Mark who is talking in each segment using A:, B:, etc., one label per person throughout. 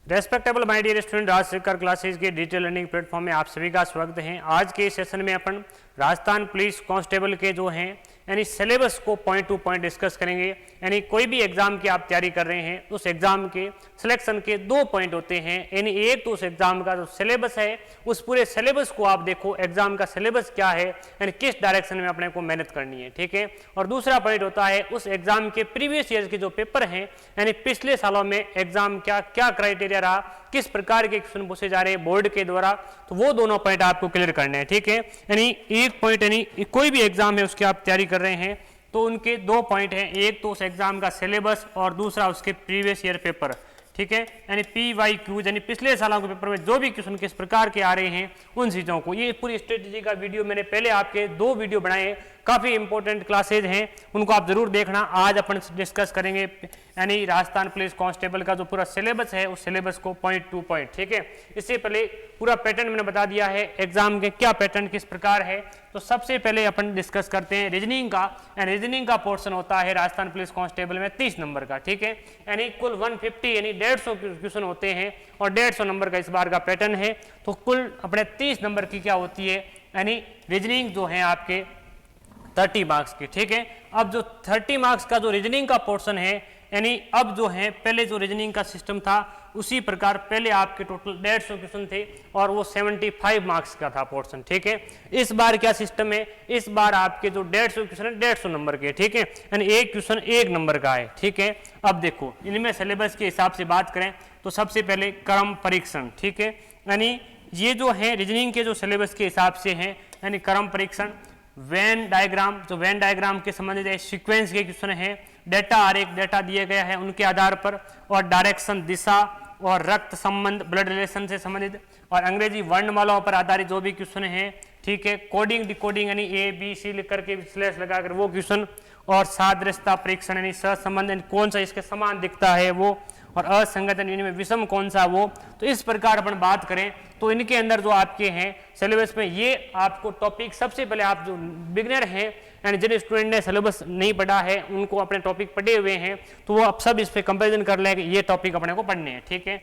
A: Respectable my dear student, राज सरकार classes के digital learning platform में आप सभी का स्वागत है। आज के सेशन में अपन राजस्थान पुलिस कांस्टेबल के जो हैं यानी सिलेबस को पॉइंट टू पॉइंट डिस्कस करेंगे। यानी कोई भी एग्जाम की आप तैयारी कर रहे हैं उस एग्जाम के सिलेक्शन के दो पॉइंट होते हैं। यानी एक तो उस एग्जाम का जो सिलेबस है उस पूरे सिलेबस को आप देखो, एग्जाम का सिलेबस क्या है यानी किस डायरेक्शन में अपने को मेहनत करनी है, ठीक है। और दूसरा पॉइंट होता है उस एग्जाम के प्रीवियस ईयर के जो पेपर हैं यानी पिछले सालों में एग्जाम क्या क्या क्राइटेरिया रहा, किस प्रकार के क्वेश्चन पूछे जा रहे हैं बोर्ड के द्वारा, तो वो दोनों पॉइंट आपको क्लियर करने हैं, ठीक है। यानी एक पॉइंट यानी कोई भी एग्जाम है उसकी आप तैयारी कर रहे हैं तो उनके दो पॉइंट हैं, एक तो उस एग्जाम का सिलेबस और दूसरा उसके प्रीवियस ईयर पेपर, ठीक है। यानी PYQ यानी पिछले सालों के पेपर में जो भी क्वेश्चन किस प्रकार के आ रहे हैं उन चीज़ों को, ये पूरी स्ट्रेटेजी का वीडियो मैंने पहले आपके दो वीडियो बनाए, काफ़ी इंपॉर्टेंट क्लासेज हैं, उनको आप जरूर देखना। आज अपन डिस्कस करेंगे यानी राजस्थान पुलिस कांस्टेबल का जो पूरा सिलेबस है उस सिलेबस को पॉइंट टू पॉइंट, ठीक है। इससे पहले पूरा पैटर्न मैंने बता दिया है एग्जाम के क्या पैटर्न किस प्रकार है। तो सबसे पहले अपन डिस्कस करते हैं रीजनिंग का। रीजनिंग का पोर्शन होता है राजस्थान पुलिस कांस्टेबल में 30 नंबर का, ठीक है। यानी कुल 150 यानी 150 क्वेश्चन होते हैं और 150 नंबर का इस बार का पैटर्न है। तो कुल अपने 30 नंबर की क्या होती है यानी रीजनिंग जो है आपके 30 मार्क्स की, ठीक है। अब जो 30 मार्क्स का जो रीजनिंग का पोर्शन है यानी अब जो है पहले जो रीजनिंग का सिस्टम था उसी प्रकार पहले आपके टोटल 150 क्वेश्चन थे और वो 75 मार्क्स का था पोर्शन, ठीक है। इस बार क्या सिस्टम है, इस बार आपके जो 150 क्वेश्चन है 150 नंबर के, ठीक है। यानी एक क्वेश्चन 1 नंबर का है, ठीक है। अब देखो इनमें सिलेबस के हिसाब से बात करें तो सबसे पहले क्रम परीक्षण, ठीक है। यानी ये जो है रीजनिंग के जो सिलेबस के हिसाब से हैं यानी क्रम परीक्षण, वेन डायग्राम, जो वेन डायग्राम के संबंधित सीक्वेंस के क्वेश्चन है, डेटा आरेख डेटा दिए गया है उनके आधार पर, और डायरेक्शन दिशा और रक्त संबंध ब्लड रिलेशन से संबंधित, और अंग्रेजी वर्णमालाओं पर आधारित जो भी क्वेश्चन है, ठीक है। कोडिंग डिकोडिंग यानी ABC लिख करके स्लैश लगाकर वो क्वेश्चन, और सादृश्यता परीक्षण यानी सहसंबंध कौन सा इसके समान दिखता है वो, और असंगत इनमें विषम कौन सा वो। तो इस प्रकार अपन बात करें तो इनके अंदर जो आपके हैं सिलेबस में ये आपको टॉपिक सबसे पहले आप जो बिगिनर हैं यानी जिन स्टूडेंट ने सिलेबस नहीं पढ़ा है उनको अपने टॉपिक पढ़े हुए हैं तो वो अब सब इस पे कंपैरिजन कर लेंगे, ये टॉपिक अपने को पढ़ने हैं, ठीक है।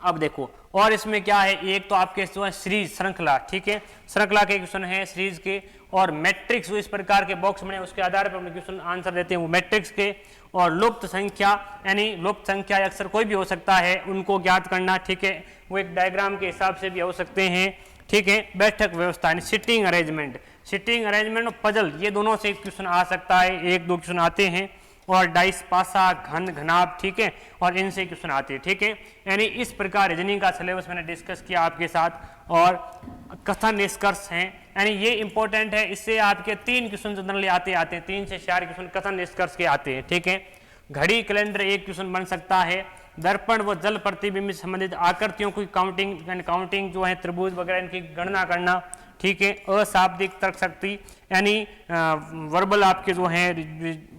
A: अब देखो और इसमें क्या है, एक तो आपके जो है सीरीज श्रृंखला, ठीक है, श्रृंखला के क्वेश्चन है सीरीज के, और मैट्रिक्स जो इस प्रकार के बॉक्स बने उसके आधार पर क्वेश्चन आंसर देते हैं वो मैट्रिक्स के, और लुप्त संख्या यानी लुप्त संख्या अक्सर कोई भी हो सकता है उनको ज्ञात करना, ठीक है, वो एक डायग्राम के हिसाब से भी हो सकते हैं, ठीक है। बैठक व्यवस्था यानी सिटिंग अरेंजमेंट और पजल, ये दोनों से क्वेश्चन आ सकता है, एक दो क्वेश्चन आते हैं, और डाइस पासा घन घनाभ, ठीक है, और इनसे क्वेश्चन आते हैं, ठीक है। यानी इस प्रकार रीजनिंग का सिलेबस मैंने डिस्कस किया आपके साथ। और कथन निष्कर्ष हैं यानी ये इंपॉर्टेंट है, इससे आपके 3 क्वेश्चन जनरली आते हैं, 3 से 4 क्वेश्चन कथन निष्कर्ष के आते हैं, ठीक है। घड़ी कैलेंडर एक क्वेश्चन बन सकता है, दर्पण व जल प्रतिबिंब से संबंधित आकृतियों की काउंटिंग जो है त्रिभुज वगैरह इनकी गणना करना, ठीक है। अशाब्दिक तर्क शक्ति यानी वर्बल आपके जो हैं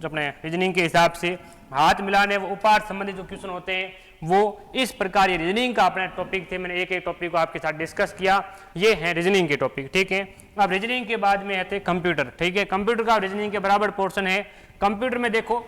A: अपने रीजनिंग के हिसाब से, हाथ मिलाने व उपार संबंधित जो क्वेश्चन होते हैं वो इस प्रकार ये रीजनिंग का अपना टॉपिक थे, मैंने एक एक टॉपिक को आपके साथ डिस्कस किया, ये है रीजनिंग के टॉपिक, ठीक है। अब रीजनिंग के बाद में है कंप्यूटर, ठीक है। कंप्यूटर का रीजनिंग के बराबर पोर्शन है। कंप्यूटर में देखो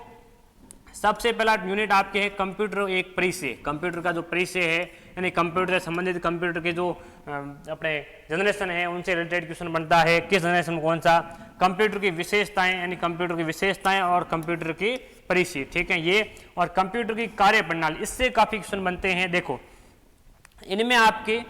A: सबसे पहला यूनिट आपके है कंप्यूटर एक परिचय, कंप्यूटर का जो परिचय है यानी कंप्यूटर से संबंधित कंप्यूटर के जो अपने जनरेशन है उनसे रिलेटेड क्वेश्चन बनता है, किस जनरेशन कौन सा, कंप्यूटर की विशेषताएं यानी कंप्यूटर की विशेषताएं और कंप्यूटर की परिचय, ठीक है ये, और कंप्यूटर की कार्य प्रणाली, इससे काफी क्वेश्चन बनते हैं। देखो इनमें आपके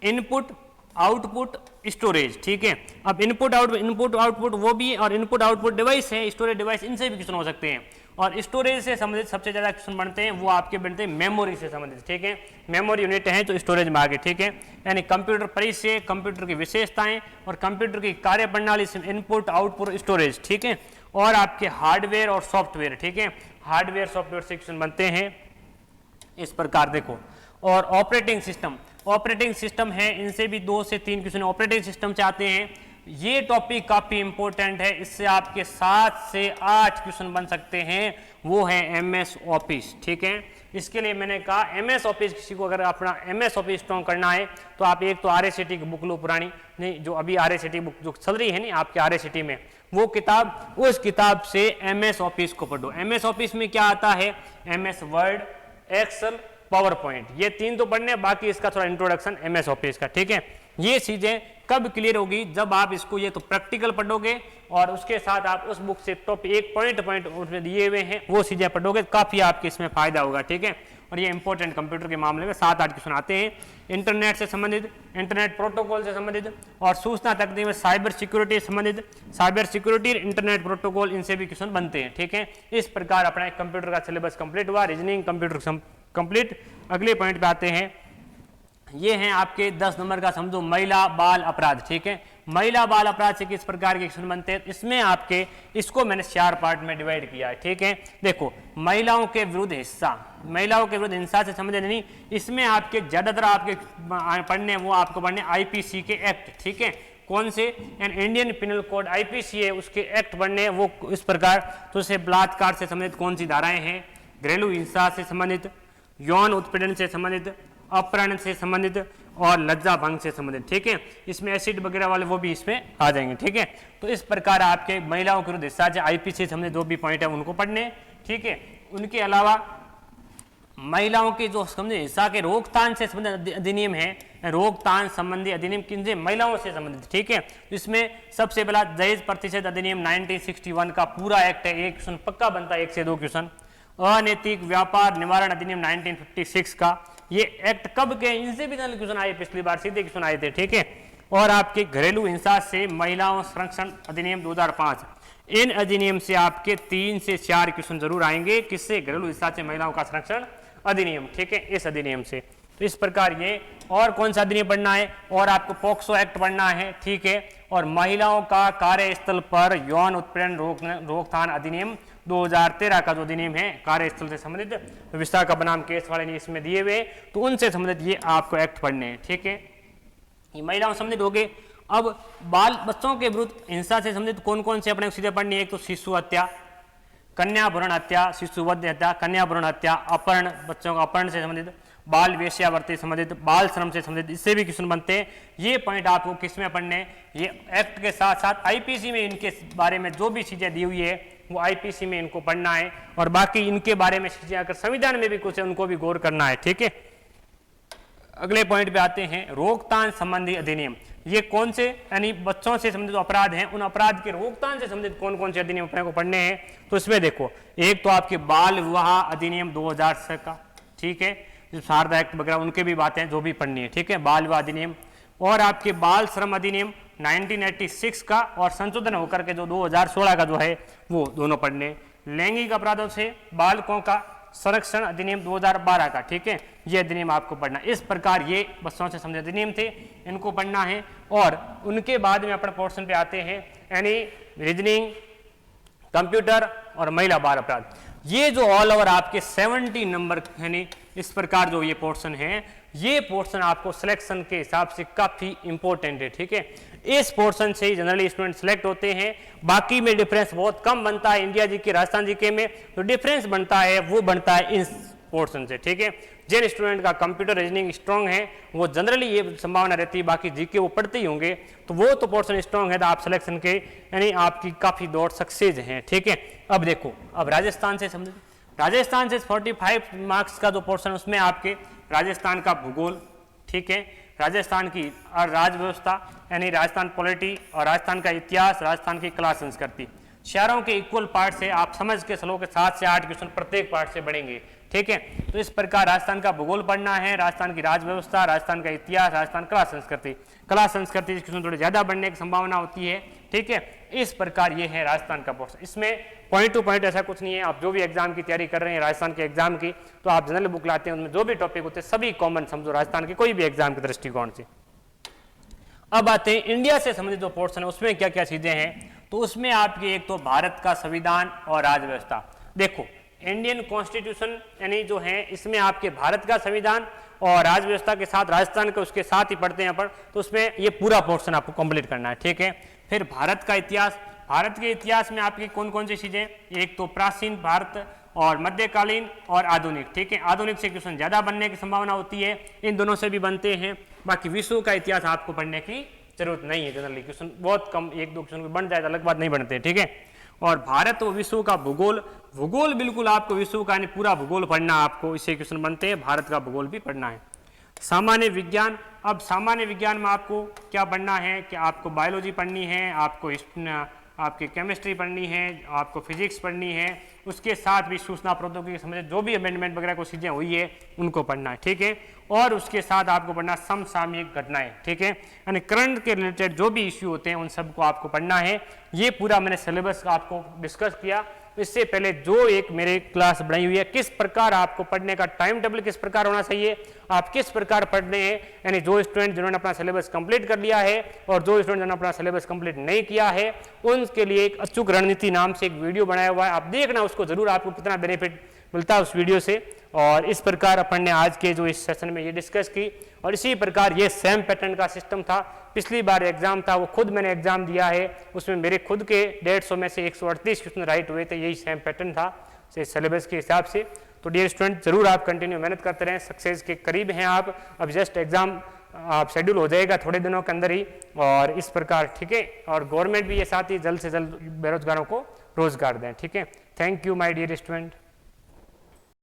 A: इनपुट आउटपुट स्टोरेज, ठीक है। अब इनपुट आउटपुट वो भी, और इनपुट आउटपुट डिवाइस है, स्टोरेज डिवाइस, इनसे भी क्वेश्चन हो सकते हैं। और स्टोरेज से संबंधित सबसे ज्यादा क्वेश्चन बनते हैं वो आपके बनते हैं मेमोरी से संबंधित, ठीक है। मेमोरी यूनिट है तो स्टोरेज में आगे, ठीक है। यानी कंप्यूटर परिचय, कंप्यूटर की विशेषताएं और कंप्यूटर की कार्य प्रणाली, इनपुट आउटपुट स्टोरेज, ठीक है। और आपके हार्डवेयर और सॉफ्टवेयर, ठीक है, हार्डवेयर सॉफ्टवेयर से क्वेश्चन बनते हैं इस प्रकार। देखो और ऑपरेटिंग सिस्टम है, इनसे भी 2 से 3 क्वेश्चन ऑपरेटिंग सिस्टम से आते हैं। ये टॉपिक काफी इंपॉर्टेंट है, इससे आपके 7 से 8 क्वेश्चन बन सकते हैं, वो है MS ऑफिस, ठीक है। इसके लिए मैंने कहा MS ऑफिस, किसी को अगर अपना MS ऑफिस स्ट्रॉन्ग करना है तो आप एक तो RACT की बुक लो पुरानी, नहीं जो अभी RACT बुक जो चल रही है नहीं आपके RACT में, वो किताब, उस किताब से MS ऑफिस को पढ़ो। MS ऑफिस में क्या आता है, MS word, excel, powerpoint, ये 3 तो पढ़ने, बाकी इसका थोड़ा इंट्रोडक्शन MS ऑफिस का, ठीक है। ये चीजें कब क्लियर होगी, जब आप इसको ये तो प्रैक्टिकल पढ़ोगे और उसके साथ आप उस बुक से टॉप एक पॉइंट उसमें दिए हुए हैं वो चीजें पढ़ोगे, काफी आपके इसमें फायदा होगा, ठीक है। और ये इंपॉर्टेंट कंप्यूटर के मामले में 7-8 क्वेश्चन आते हैं इंटरनेट से संबंधित, इंटरनेट प्रोटोकॉल से संबंधित और सूचना तकनीक में साइबर सिक्योरिटी से संबंधित, साइबर सिक्योरिटी, इंटरनेट प्रोटोकॉल, इनसे भी क्वेश्चन बनते हैं, ठीक है। इस प्रकार अपना कंप्यूटर का सिलेबस कंप्लीट हुआ, रीजनिंग कंप्यूटर कंप्लीट। अगले पॉइंट पे आते हैं, ये हैं आपके 10 नंबर का समझो महिला बाल अपराध, ठीक है। महिला बाल अपराध से किस प्रकार के क्वेश्चन बनते हैं, इसमें आपके इसको मैंने 4 पार्ट में डिवाइड किया है, ठीक है। देखो, महिलाओं के विरुद्ध हिस्सा, महिलाओं के विरुद्ध हिंसा से संबंधित नहीं, इसमें आपके ज्यादातर आपके पढ़ने वो आपको पढ़ने IPC के एक्ट, ठीक है। कौन से, इंडियन पिनल कोड IPC है, उसके एक्ट पढ़ने वो इस प्रकार, तो उसे बलात्कार से संबंधित कौन सी धाराएं हैं, घरेलू हिंसा से संबंधित, यौन उत्पीड़न से संबंधित, अपहरण से संबंधित और लज्जा भंग से संबंधित, ठीक है। इसमें एसिड वगैरह वाले वो भी इसमें आ जाएंगे, ठीक है। तो इस प्रकार आपके महिलाओं के विरुद्ध हिंसा IPC से संबंधित जो भी पॉइंट है उनको पढ़ने, ठीक है। उनके अलावा महिलाओं के जो समझे हिंसा के रोकथाम से संबंधित अधिनियम है, रोकथाम संबंधी अधिनियम किनसे, महिलाओं से संबंधित, ठीक है। इसमें सबसे पहला दहेज प्रतिशत अधिनियम 1961 का पूरा एक्ट है, एक क्वेश्चन पक्का बनता है, 1 से 2 क्वेश्चन। अनैतिक व्यापार निवारण अधिनियम 1956 का, ये एक्ट कब के, इनसे भी क्वेश्चन आए, पिछली बार सीधे क्वेश्चन आए थे, ठीक है। और आपके घरेलू हिंसा से महिलाओं संरक्षण अधिनियम 2005, इन अधिनियम से आपके 3 से 4 क्वेश्चन जरूर आएंगे, किससे, घरेलू हिंसा से महिलाओं का संरक्षण अधिनियम, ठीक है, इस अधिनियम से। तो इस प्रकार ये, और कौन सा अधिनियम पढ़ना है, और आपको पॉक्सो एक्ट पढ़ना है, ठीक है। और महिलाओं का कार्यस्थल पर यौन उत्पीड़न रोकथाम अधिनियम 2013 का जो अधिनियम है कार्यस्थल से संबंधित, तो विशाखा बनाम केस वाले ने इसमें दिए हुए, तो उनसे संबंधित ये आपको एक्ट पढ़ने हैं, ठीक है। ये महिलाओं संबंधित हो गए। अब बाल बच्चों के विरुद्ध हिंसा से संबंधित कौन कौन से अपने सीधे पढ़नी है, एक तो शिशु हत्या, कन्या भ्रूण हत्या, शिशु वध हत्या, कन्या भ्रूण हत्या, अपहरण, बच्चों का अपहरण से संबंधित, बाल वेश्यावृत्ति संबंधित, बाल श्रम से संबंधित, इससे भी क्वेश्चन बनते हैं। ये पॉइंट आपको किस में पढ़ने, ये एक्ट के साथ साथ IPC में इनके बारे में जो भी चीजें दी हुई है वो IPC में इनको पढ़ना है, और बाकी इनके बारे में चीजें अगर संविधान में भी कुछ है उनको भी गौर करना है, ठीक है। अगले पॉइंट पे आते हैं, रोकथाम संबंधी अधिनियम, ये कौन से, यानी बच्चों से संबंधित अपराध हैं, उन अपराध के रोकथाम से संबंधित कौन कौन से अधिनियम अपने को पढ़ने हैं। तो इसमें देखो, एक तो आपके बाल विवाह अधिनियम 2000 का, ठीक है, जो शारदा एक्ट वगैरह उनके भी बातें जो भी पढ़नी है, ठीक है, बाल विवाह अधिनियम। और आपके बाल श्रम अधिनियम 1986 का और संशोधन होकर के जो 2016 का जो है वो दोनों पढ़ने। लैंगिक अपराधों से बालकों का संरक्षण अधिनियम 2012 का, ठीक है, ये अधिनियम आपको पढ़ना। इस प्रकार ये बच्चों से संबंधित अधिनियम थे, इनको पढ़ना है। और उनके बाद में अपने पोर्शन पे आते हैं, यानी रीजनिंग, कंप्यूटर और महिला बाल अपराध। ये जो ऑल ओवर आपके 70 नंबर, यानी इस प्रकार जो ये पोर्शन है, ये पोर्शन आपको सिलेक्शन के हिसाब से काफी इंपॉर्टेंट है, ठीक है। इस पोर्शन से ही जनरली स्टूडेंट सिलेक्ट होते हैं, बाकी में डिफरेंस बहुत कम बनता है। इंडिया जीके, राजस्थान जीके में जो डिफरेंस बनता है वो बनता है इस पोर्शन से, ठीक है। जिन स्टूडेंट का कंप्यूटर रीजनिंग स्ट्रॉन्ग है वो जनरली ये संभावना रहती है, बाकी जीके वो पढ़ते ही होंगे, तो वो तो पोर्शन स्ट्रॉन्ग है, तो आप सिलेक्शन के यानी आपकी काफी दौड़ सक्सेस हैं, ठीक है। अब देखो, अब राजस्थान से समझ, राजस्थान से 45 मार्क्स का जो पोर्शन, उसमें आपके राजस्थान का भूगोल, ठीक है, राजस्थान की राज्य व्यवस्था यानी राजस्थान पॉलिटी, और राजस्थान का इतिहास, राजस्थान की कला संस्कृति, शहरों के इक्वल पार्ट से आप समझ के चलो के 7 से 8 क्वेश्चन प्रत्येक पार्ट से बढ़ेंगे, ठीक है। तो इस प्रकार राजस्थान का भूगोल पढ़ना है, राजस्थान की राज्य व्यवस्था, राजस्थान का इतिहास, राजस्थान कला संस्कृति, कला संस्कृति क्वेश्चन थोड़े ज्यादा बढ़ने की संभावना होती है, ठीक है। इस प्रकार ये है राजस्थान का पोर्शन। इसमें पॉइंट टू पॉइंट ऐसा कुछ नहीं है, आप जो भी एग्जाम की तैयारी कर रहे हैं राजस्थान के एग्जाम की, तो आप जनरल बुक लाते हैं, उनमें जो भी टॉपिक होते हैं सभी कॉमन समझो राजस्थान के कोई भी एग्जाम के दृष्टिकोण से। अब आते हैं इंडिया से संबंधित जो पोर्शन है उसमें क्या क्या चीजें हैं। तो उसमें आपकी एक तो भारत का संविधान और राज्य व्यवस्था। देखो, इंडियन कॉन्स्टिट्यूशन यानी जो है इसमें आपके भारत का संविधान और राज्य व्यवस्था के साथ राजस्थान के उसके साथ ही पढ़ते हैं अपन, तो उसमें ये पूरा पोर्शन आपको कंप्लीट करना है, ठीक है। फिर भारत का इतिहास, भारत के इतिहास में आपकी कौन कौन सी चीजें, एक तो प्राचीन भारत और मध्यकालीन और आधुनिक, ठीक है। आधुनिक से क्वेश्चन ज्यादा बनने की संभावना होती है, इन दोनों से भी बनते हैं। बाकी विश्व का इतिहास आपको पढ़ने की जरूरत नहीं है, जनरली क्वेश्चन बहुत कम, 1-2 क्वेश्चन बन जाए तो अलग बात, नहीं बनते, ठीक है। और भारत व विश्व का भूगोल, भूगोल बिल्कुल आपको विश्व का पूरा भूगोल पढ़ना, आपको इससे क्वेश्चन बनते हैं, भारत का भूगोल भी पढ़ना है। सामान्य विज्ञान, अब सामान्य विज्ञान में आपको क्या पढ़ना है कि आपको बायोलॉजी पढ़नी है, आपको आपकी केमिस्ट्री पढ़नी है, आपको फिजिक्स पढ़नी है, उसके साथ भी सूचना प्रौद्योगिकी संबंधित जो भी अमेंडमेंट वगैरह को चीज़ें हुई है उनको पढ़ना है, ठीक है। और उसके साथ आपको पढ़ना समसामयिक घटनाएं, ठीक है, यानी करंट के रिलेटेड जो भी इश्यू होते हैं उन सबको आपको पढ़ना है। ये पूरा मैंने सिलेबस आपको डिस्कस किया। इससे पहले जो एक मेरे क्लास बनाई हुई है, किस प्रकार आपको पढ़ने का टाइम टेबल किस प्रकार होना चाहिए, आप किस प्रकार पढ़ने हैं, यानी जो स्टूडेंट जिन्होंने अपना सिलेबस कंप्लीट कर लिया है और जो स्टूडेंट जिन्होंने अपना सिलेबस कंप्लीट नहीं किया है, उनके लिए एक अचूक रणनीति नाम से एक वीडियो बनाया हुआ है, आप देखना उसको जरूर, आपको कितना बेनिफिट मिलता है उस वीडियो से। और इस प्रकार अपन ने आज के जो इस सेशन में ये डिस्कस की, और इसी प्रकार ये सेम पैटर्न का सिस्टम था। पिछली बार एग्जाम था, वो खुद मैंने एग्जाम दिया है, उसमें मेरे खुद के 150 में से 138 क्वेश्चन राइट हुए थे, यही सेम पैटर्न था सिलेबस के हिसाब से। तो डियर स्टूडेंट, जरूर आप कंटिन्यू मेहनत करते रहें, सक्सेस के करीब हैं आप। अब जस्ट एग्जाम आप शेड्यूल हो जाएगा थोड़े दिनों के अंदर ही, और इस प्रकार, ठीक है। और गवर्नमेंट भी ये साथ ही जल्द से जल्द बेरोजगारों को रोजगार दें, ठीक है। Thank you my dear student.